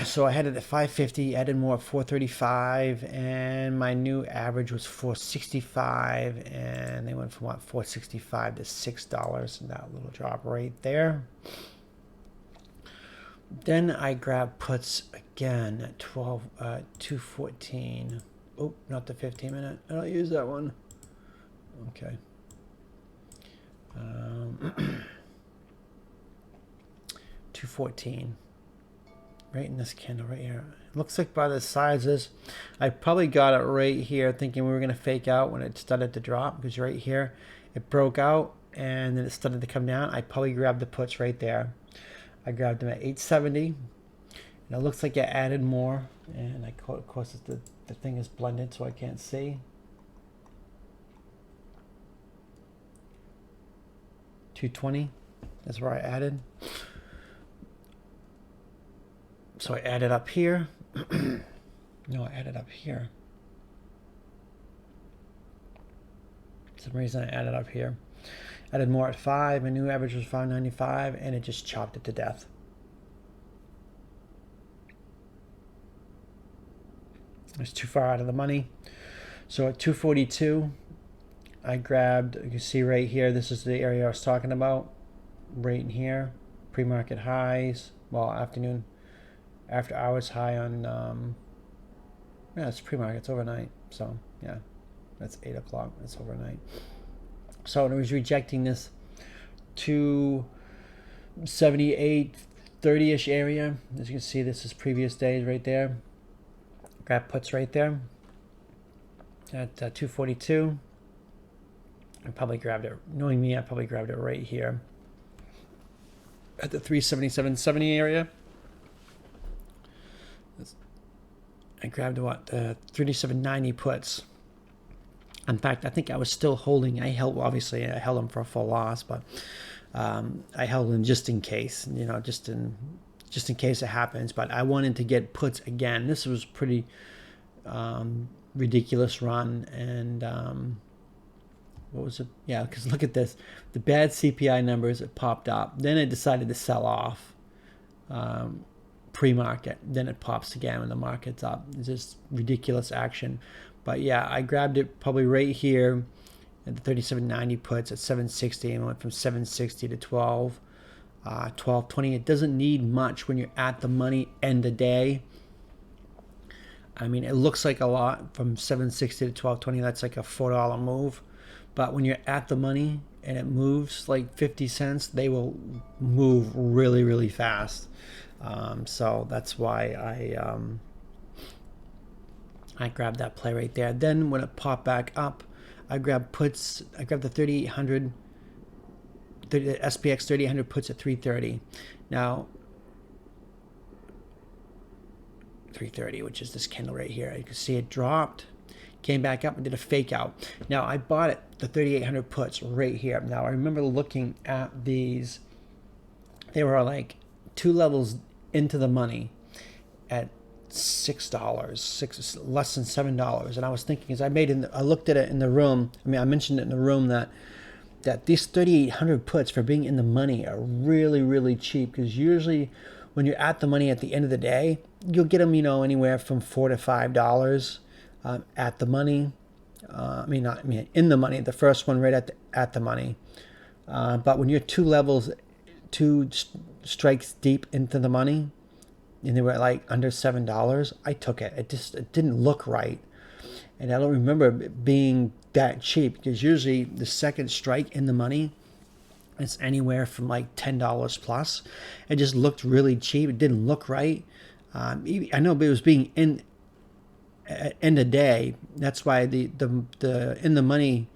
So I had it at 550, added more at 435, and my new average was 465, and they went from what, 465 to $6, and that little drop right there. Then I grabbed puts again at 214. Oh, not the 15 minute. I don't use that one. Okay. 214. Right in this candle right here. It looks like by the sizes, I probably got it right here thinking we were going to fake out when it started to drop, because right here it broke out and then it started to come down. I probably grabbed the puts right there. I grabbed them at 870. And it looks like I added more, and of course the thing is blended so I can't see. 220, that's where I added. So I added up here. No, I added up here. For some reason I added up here. Added more at 5, my new average was 595, and it just chopped it to death. It's too far out of the money. So at 242, I grabbed, you can see right here, this is the area I was talking about, right in here, pre-market highs, well, after hours high on, yeah, it's pre-market, it's overnight, so yeah, that's 8 o'clock, it's overnight. So it was rejecting this 278, 30-ish area. As you can see, this is previous days right there. Grab puts right there at 242. I probably grabbed it, knowing me, I probably grabbed it right here at the 377.70 area. I grabbed what, 37.90 puts. In fact, I think I was still holding. I held them for a full loss, but I held them just in case, just in case it happens. But I wanted to get puts again. This was pretty ridiculous run, and what was it? Yeah, because look at this, the bad CPI numbers. It popped up, then it decided to sell off pre-market. Then it pops again when the market's up. It's just ridiculous action. But yeah, I grabbed it probably right here at the 37.90 puts at 760 and went from 760 to 12.20. It doesn't need much when you're at the money end of day. I mean, it looks like a lot from 760 to 12.20. That's like a $4 move. But when you're at the money and it moves like 50 cents, they will move really, really fast. So that's why I grabbed that play right there. Then when it popped back up, I grabbed puts. I grabbed the 3800, the SPX 3800 puts at 330. Now, 330, which is this candle right here. You can see it dropped, came back up and did a fake out. Now I bought it, the 3800 puts right here. Now I remember looking at these. They were like 2 levels into the money at $6, less than $7, and I was thinking as I looked at it in the room. I mean, I mentioned it in the room that these 3,800 puts for being in the money are really, really cheap, because usually when you're at the money at the end of the day, you'll get them, anywhere from $4 to $5 at the money. In the money. The first one right at the money, but when you're 2 strikes deep into the money, and they were like under $7, I took it. It didn't look right, and I don't remember it being that cheap, because usually the second strike in the money is anywhere from like $10 plus. It just looked really cheap. It didn't look right. I know, but it was being in the day. That's why the in the money,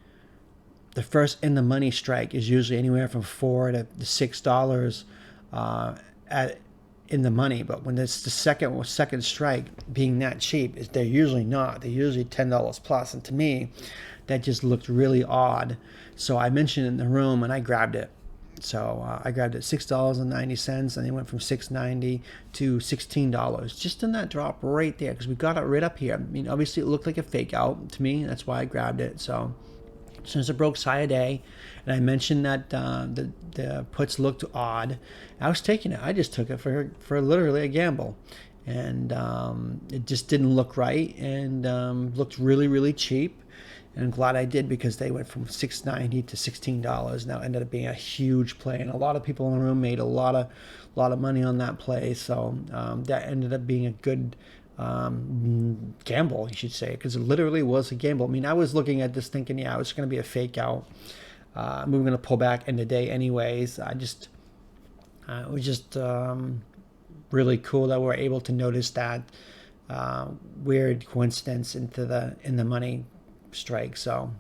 the first in the money strike is usually anywhere from $4 to $6 in the money. But when it's the second strike being that cheap, they're usually not. They're usually $10 plus. And to me, that just looked really odd. So I mentioned it in the room and I grabbed it. So I grabbed it at $6.90, and it went from $6.90 to $16, just in that drop right there, because we got it right up here. I mean, obviously it looked like a fake out to me. That's why I grabbed it. So as soon as it broke high a day, and I mentioned that the puts looked odd, I was taking it. I just took it for literally a gamble, and it just didn't look right, and looked really, really cheap. And I'm glad I did, because they went from $6.90 to $16. Now it ended up being a huge play, and a lot of people in the room made a lot of money on that play. So that ended up being a good gamble, you should say, because it literally was a gamble. I mean, I was looking at this thinking, yeah, it was going to be a fake out. We were going to pull back in the day anyways. It was just really cool that we were able to notice that weird coincidence in the money strike. So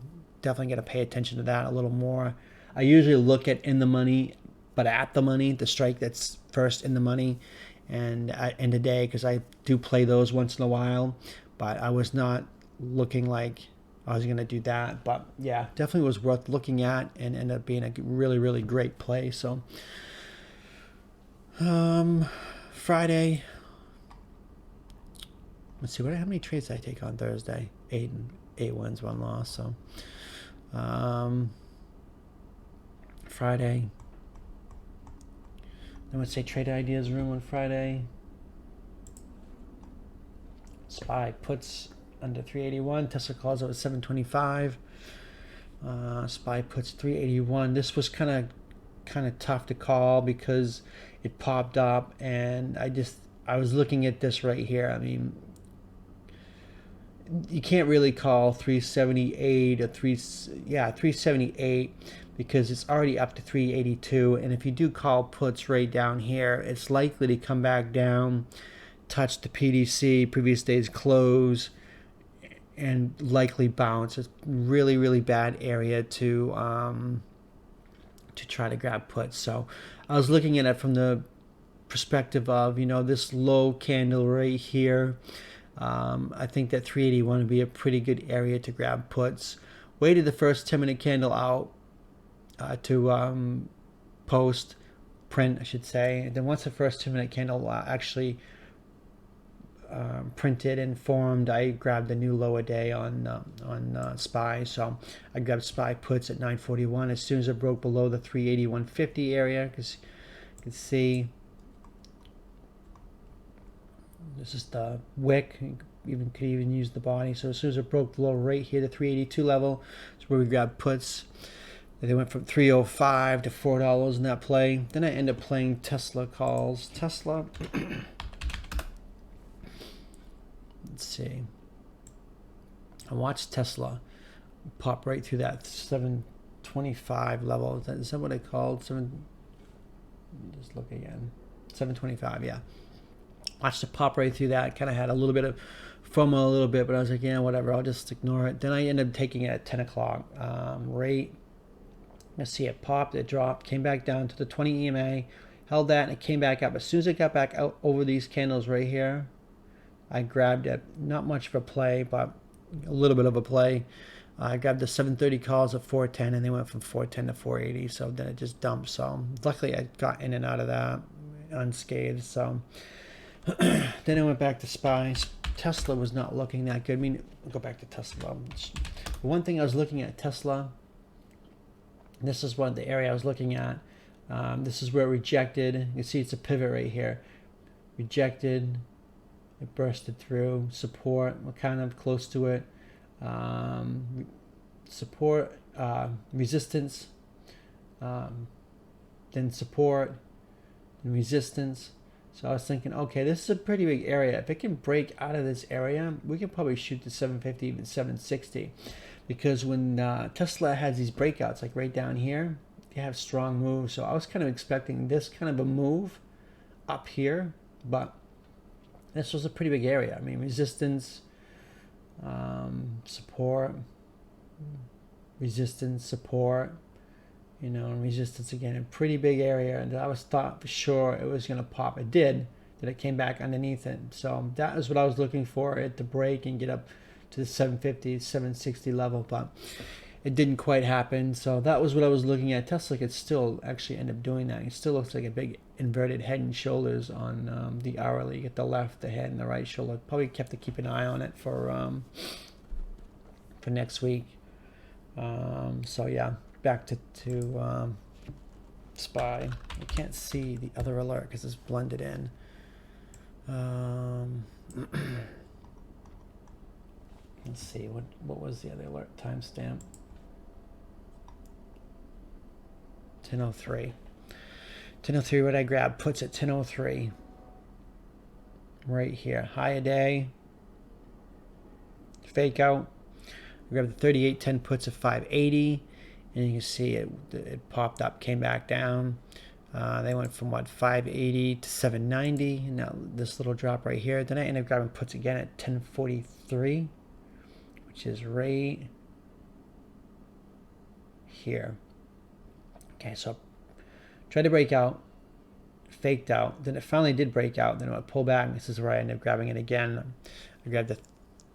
definitely got to pay attention to that a little more. I usually look at in the money, but at the money, the strike that's first in the money and at end of day, because I do play those once in a while. But I was not looking like I was going to do that. But yeah, definitely was worth looking at, and ended up being a really, really great play. So Friday, let's see, how many trades did I take on Thursday? 8 wins, 1 loss. So Friday, I would say trade ideas room on Friday. SPY puts under 381. Tesla calls out at 725. SPY puts 381. This was kind of tough to call, because it popped up, and I was looking at this right here. I mean, you can't really call 378 or 378, because it's already up to 382. And if you do call puts right down here, it's likely to come back down, touch the PDC, previous day's close, and likely bounce. It's really, really bad area to try to grab puts. So I was looking at it from the perspective of, this low candle right here. I think that 381 would be a pretty good area to grab puts. Waited the first 10-minute candle out to post, print, I should say. And then once the first 10-minute candle actually printed and formed, I grabbed the new lower day on SPY. So I grabbed SPY puts at 941 as soon as it broke below the 381.50 area, because you can see this is the wick. You could even use the body. So as soon as it broke below right here, the 382 level, is where we grabbed puts. They went from 305 to $4 in that play. Then I ended up playing Tesla calls. Tesla. Let's see. I watched Tesla pop right through that 725 level. Is that what I called? Just look again. 725, yeah. Watched it pop right through that. Kind of had a little bit of FOMO a little bit, but I was like, yeah, whatever. I'll just ignore it. Then I ended up taking it at 10 o'clock. Right. You see it popped, it dropped, came back down to the 20 EMA, held that, and it came back up. As soon as it got back out over these candles right here, I grabbed it. Not much of a play, but a little bit of a play. I grabbed the 730 calls at 410, and they went from 410 to 480. So then it just dumped. So luckily I got in and out of that unscathed. So then I went back to SPY. Tesla was not looking that good. I mean, I'll go back to Tesla. The one thing I was looking at Tesla, this is what the area I was looking at. This is where it rejected. You can see it's a pivot right here. Rejected. It bursted through. Support. We're kind of close to it. Support. Resistance. Then support. And resistance. So I was thinking, okay, this is a pretty big area. If it can break out of this area, we can probably shoot to 750, even 760. Because when Tesla has these breakouts, like right down here, they have strong moves. So I was kind of expecting this kind of a move up here, but this was a pretty big area. I mean, resistance, support, resistance, support, and resistance again, a pretty big area. And I was thought for sure it was going to pop. It did. Then it came back underneath it. So that is what I was looking for, it to break and get up to the 750, 760 level, but it didn't quite happen. So that was what I was looking at. Tesla could still actually end up doing that. It still looks like a big inverted head and shoulders on the hourly. You get the left, the head, and the right shoulder. Probably kept to keep an eye on it for next week. So yeah, back to SPY. I can't see the other alert because it's blended in. Let's see, what was the other alert timestamp? 10:03. 10:03, what I grabbed? Puts at 10:03. Right here. High a day. Fake out. I grabbed the 38.10 puts at 580. And you can see it popped up, came back down. They went from 580 to 790. And now this little drop right here. Then I ended up grabbing puts again at 10:43. Which is right here. Okay, so tried to break out, faked out, then it finally did break out, then it would pull back. This is where I ended up grabbing it again. I grabbed the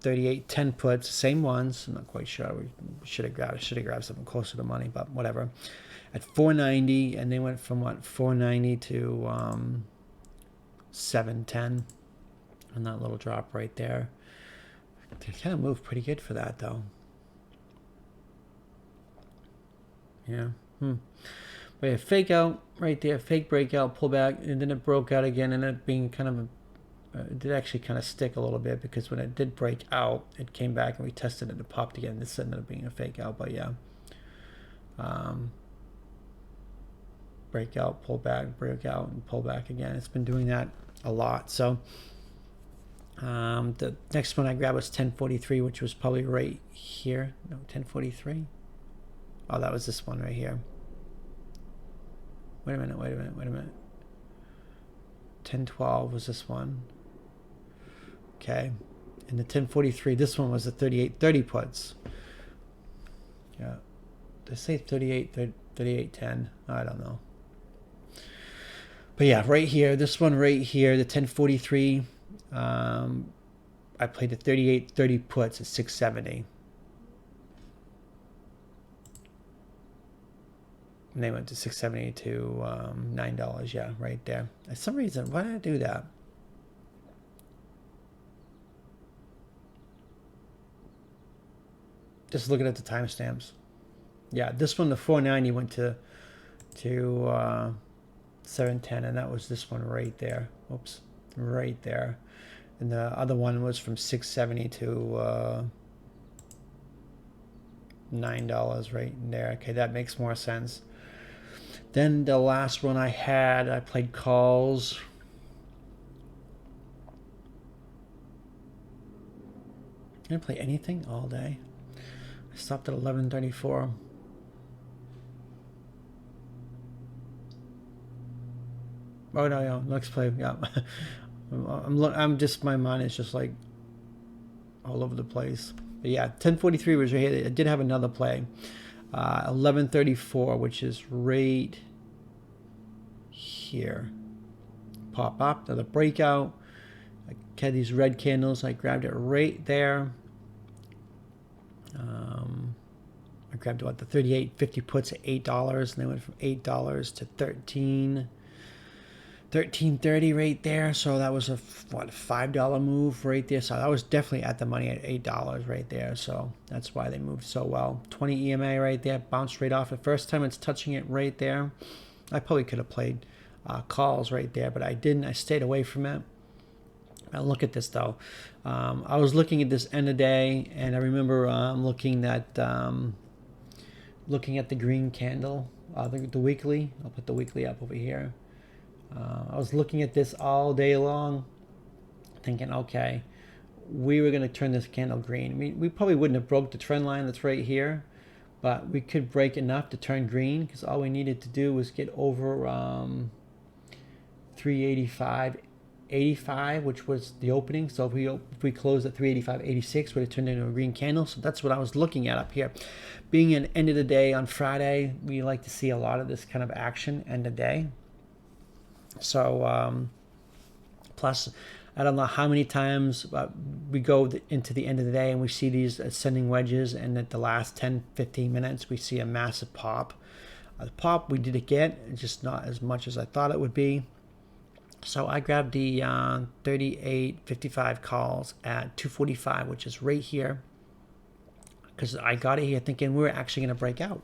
38.10 puts, same ones. I'm not quite sure. We should have grabbed something closer to money, but whatever. At 490, and they went from 490 to 710, and that little drop right there. They kind of moved pretty good for that, though. Yeah. But yeah, fake out right there, fake breakout, pull back, and then it broke out again, and it being kind of it did actually kind of stick a little bit, because when it did break out, it came back and we tested it and it popped again. This ended up being a fake out, but yeah. Breakout, pull back, break out, and pull back again. It's been doing that a lot. So the next one I grabbed was 1043, which was probably right here. No, 1043. Oh, that was this one right here. Wait a minute. 1012 was this one. Okay. And the 1043, this one was the 3830 puts. Yeah. Did I say 3810? I don't know. But yeah, right here, this one right here, the 1043, I played the 38.30 puts at 670. And they went to 670 to $9. Yeah, right there. For some reason, why did I do that? Just looking at the timestamps. Yeah, this one, the 490 went to 710, and that was this one right there. Oops, right there. And the other one was from 670 to $9 right in there. Okay, that makes more sense. Then the last one I had, I played calls. I didn't play anything all day. I stopped at 11:34. Oh no, let's play. Yeah, I'm just, my mind is just like all over the place. But yeah, 10:43 was right here. I did have another play, 11:34, which is right here. Pop up, another breakout. I had these red candles. I grabbed it right there. I grabbed what, the 38.50 puts at $8, and they went from $8 to $13.30 right there. So that was a $5 move right there. So that was definitely at the money at $8 right there. So that's why they moved so well. 20 EMA right there, bounced right off. The first time it's touching it right there. I probably could have played calls right there, but I didn't. I stayed away from it. Now look at this though. I was looking at this end of day, and I remember looking at the green candle, the weekly. I'll put the weekly up over here. I was looking at this all day long, thinking, okay, we were going to turn this candle green. We probably wouldn't have broke the trend line that's right here, but we could break enough to turn green, because all we needed to do was get over 385.85, which was the opening. So if we closed at 385.86, would have turned into a green candle. So that's what I was looking at up here. Being an end of the day on Friday, we like to see a lot of this kind of action end of day. So plus, I don't know how many times we go into the end of the day and we see these ascending wedges, and at the last 10-15 minutes we see a massive pop. The pop we did get, just not as much as I thought it would be. So I grabbed the 38.55 calls at 245, which is right here, because I got it here thinking we were actually going to break out,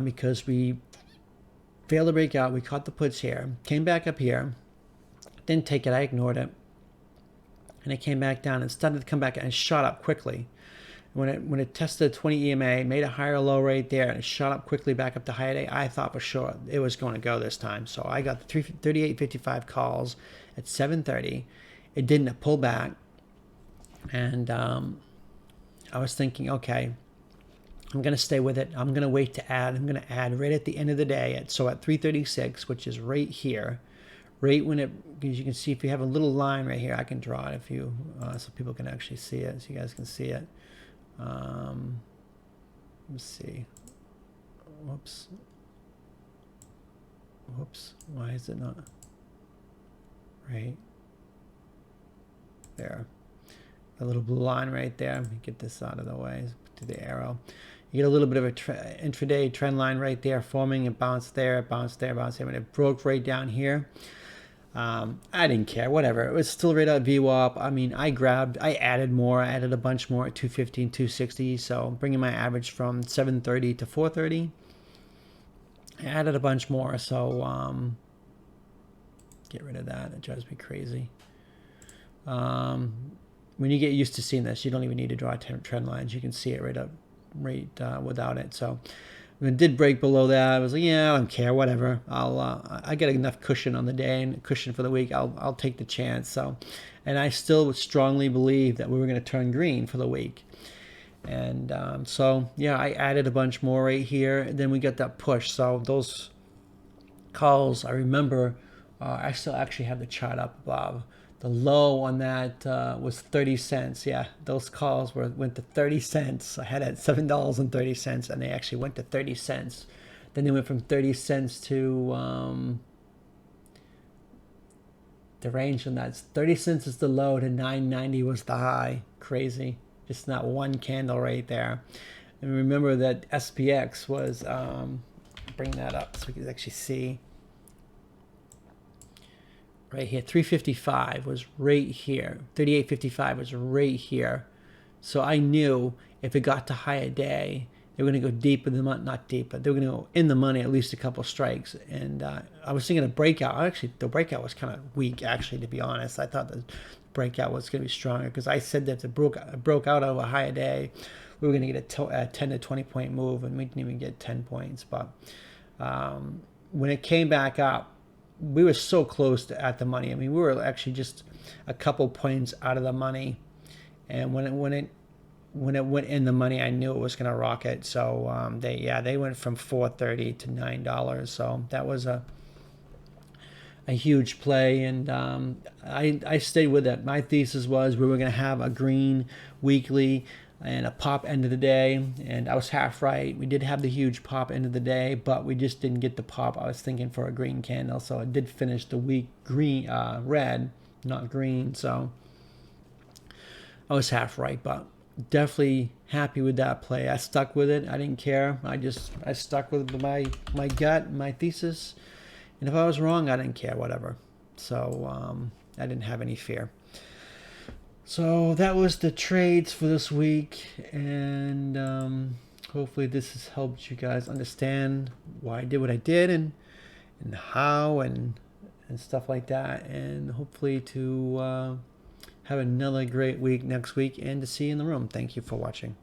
because we failed to break out. We caught the puts here, came back up here, didn't take it. I ignored it, and it came back down and started to come back and shot up quickly. When it tested 20 EMA, made a higher low right there, and it shot up quickly back up to higher day, I thought for sure it was going to go this time. So I got the 38.55 calls at 7:30. It didn't pull back, and I was thinking, okay, I'm going to stay with it. I'm going to wait to add. I'm going to add right at the end of the day. At 3:36, which is right here, right when it, because you can see if you have a little line right here, I can draw it if you, so people can actually see it, so you guys can see it. Let's see. Whoops. Why is it not? Right there. A little blue line right there. Let me get this out of the way. To the arrow. You get a little bit of a intraday trend line right there forming, and bounce there, bounce there, bounce there. And it broke right down here. I didn't care, whatever. It was still right at VWAP. I mean, I added more. I added a bunch more at 250 and 260. So bringing my average from 730 to 430. I added a bunch more. So get rid of that. It drives me crazy. When you get used to seeing this, you don't even need to draw trend lines. You can see it right without it. So when it did break below that, I was like, yeah, I don't care, whatever. I get enough cushion on the day and cushion for the week. I'll take the chance. So, and I still strongly believe that we were going to turn green for the week. And so yeah, I added a bunch more right here. And then we got that push. So those calls, I remember, I still actually have the chart up above. The low on that was 30 cents. Yeah, those calls went to 30 cents. I had it at $7.30, and they actually went to 30 cents. Then they went from 30 cents to The range on that's 30 cents is the low to 9.90 was the high. Crazy. Just not one candle right there. And remember that SPX was, bring that up so we can actually see. Right here, 355 was right here. 38.55 was right here. So I knew if it got to higher day, they were going to go deep in the money, not deep, but they were going to go in the money at least a couple strikes. And I was thinking a breakout. Actually, the breakout was kind of weak, actually, to be honest. I thought the breakout was going to be stronger because I said that if it broke out of a higher day, we were going to get a 10 to 20 point move, and we didn't even get 10 points. But when it came back up, we were so close to at the money. I mean, we were actually just a couple points out of the money. And when it went in the money, I knew it was going to rocket. So they went from $4.30 to $9. So that was a huge play, and I stayed with it. My thesis was we were going to have a green weekly and a pop end of the day, and I was half right. We did have the huge pop end of the day, but we just didn't get the pop I was thinking for a green candle. So it did finish the week green, red, not green. So I was half right, but definitely happy with that play. I stuck with it. I didn't care. I stuck with my gut, my thesis, and if I was wrong, I didn't care. Whatever. So I didn't have any fear. So that was the trades for this week, and hopefully this has helped you guys understand why I did what I did and how and stuff like that, and hopefully to have another great week next week and to see you in the room. Thank you for watching.